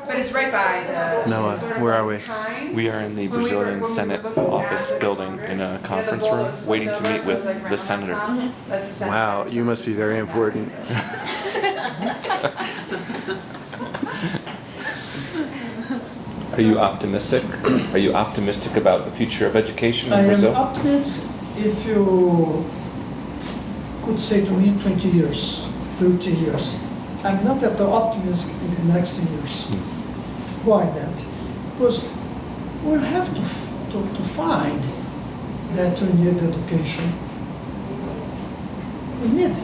But it's right by the. Noah, sort of where like are we? behind. We are in the Brazilian Senate office building in a conference room, waiting to meet with the senator. That's the Senate. Wow, you must be very important. Are you optimistic? Are you optimistic about the future of education in I am Brazil? optimistic if you could say to me 20 years, 30 years. I'm not at all optimistic in the next years. Why that? Because we'll have to find that we need education. We need.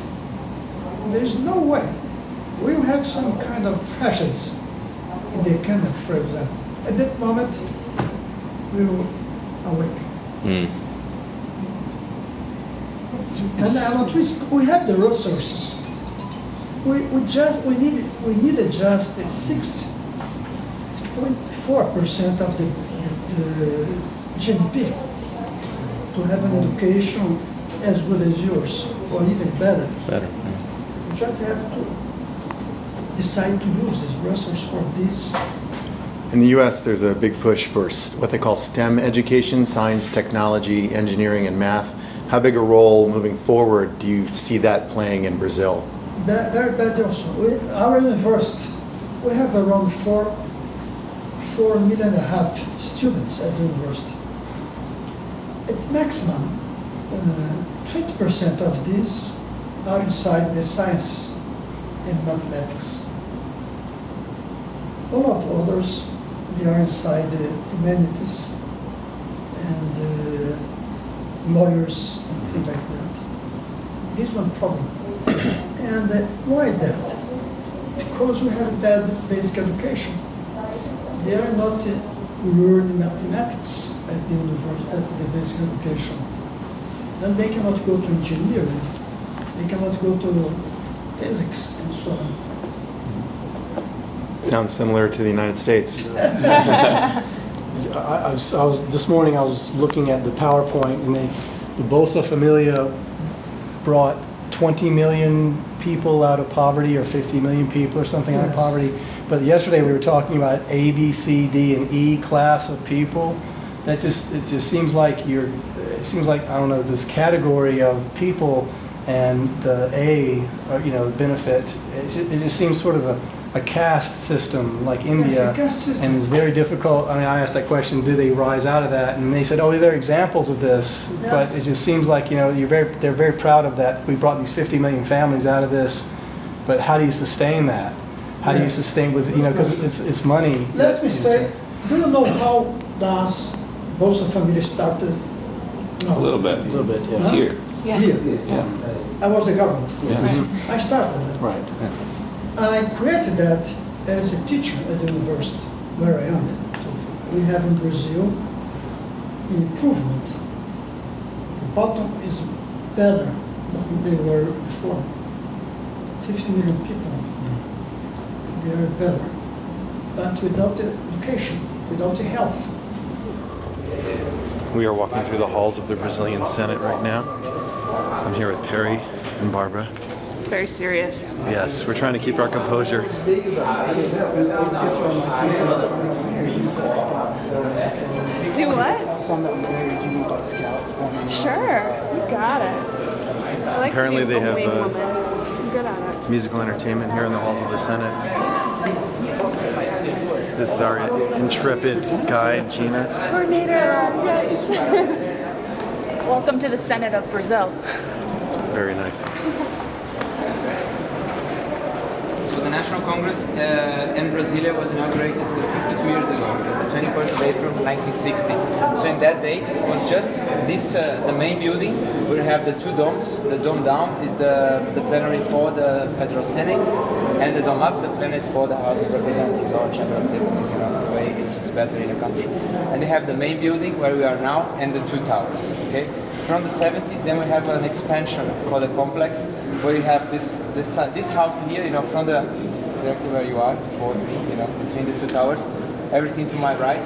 There's no way. We'll have some kind of prejudice in the economy, for example. At that moment, we will awake. And we have the resources. We need just 6.4% of the GDP to have an education as good as yours, or even better. Better. We just have to decide to use this resource for this. In the U.S., there's a big push for what they call STEM education, science, technology, engineering, and math. How big a role moving forward do you see that playing in Brazil? Very bad also. Our university, we have around 4.5 million students at the university. At maximum, 20% of these are inside the sciences and mathematics. All of others, they are inside the humanities and lawyers and things like that. This is one problem. And why that? Because we have bad basic education. They are not learning mathematics at the university, at the basic education. Then they cannot go to engineering. They cannot go to physics and so on. Sounds similar to the United States. This morning I was looking at the PowerPoint, and the Bolsa Familia brought 20 million people out of poverty, or 50 million people or something out of poverty. But yesterday we were talking about A, B, C, D, and E class of people. It just seems like I don't know, this category of people, and the A, benefit. It just seems sort of a caste system like India, Yes, a caste system. and it's very difficult. I mean, I asked that question: do they rise out of that? And they said, "Oh, there are examples of this," Yes. but it just seems like they're very proud of that. We brought these 50 million families out of this, but how do you sustain that? How do you sustain with because it's money. Let me say, do you know how does Bolsa Familia started? No. A little bit. A little bit, yeah. Huh? Here. Here. Yeah. I was the government. Yeah. I started that. Right. I created that as a teacher at the university where I am. We have in Brazil improvement. The bottom is better than they were before. 50 million people. They are better. But without education, without health. We are walking through the halls of the Brazilian Senate right now. I'm here with Perry and Barbara. It's very serious. Yes, we're trying to keep our composure. Do what? Sure, you got it. I like Apparently being they have, a wing woman. I'm good at it. Musical entertainment here in the halls of the Senate. This is our intrepid guide, Gina. Coordinator, yes. Welcome to the Senate of Brazil. Very nice. So the National Congress in Brasilia was inaugurated 52 years ago, the 21st of April 1960. So in that date, it was just this, the main building, where we have the two domes. The dome down is the plenary for the Federal Senate, and the dome up, the plenary for the House of Representatives or Chamber of Deputies, the way it suits better in the country. And they have the main building, where we are now, and the two towers, okay? From the 70s, then we have an expansion for the complex, where you have this half here, from the exactly where you are towards me, between the two towers. Everything to my right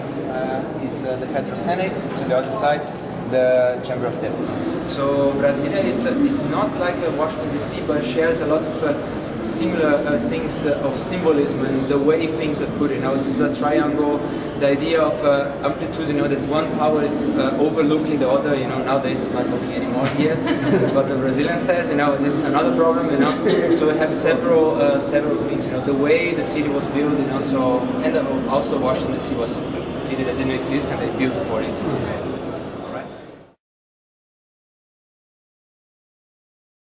is the Federal Senate. To the other side, the Chamber of Deputies. So Brasilia is not like Washington DC, but shares a lot of similar things of symbolism and the way things are put. It's a triangle. The idea of amplitude, that one power is overlooking the other. Nowadays it's not looking anymore here. That's what the Brazilian says. This is another problem. So we have several things. The way the city was built. And also Washington DC was a city that didn't exist, and they built for it. So.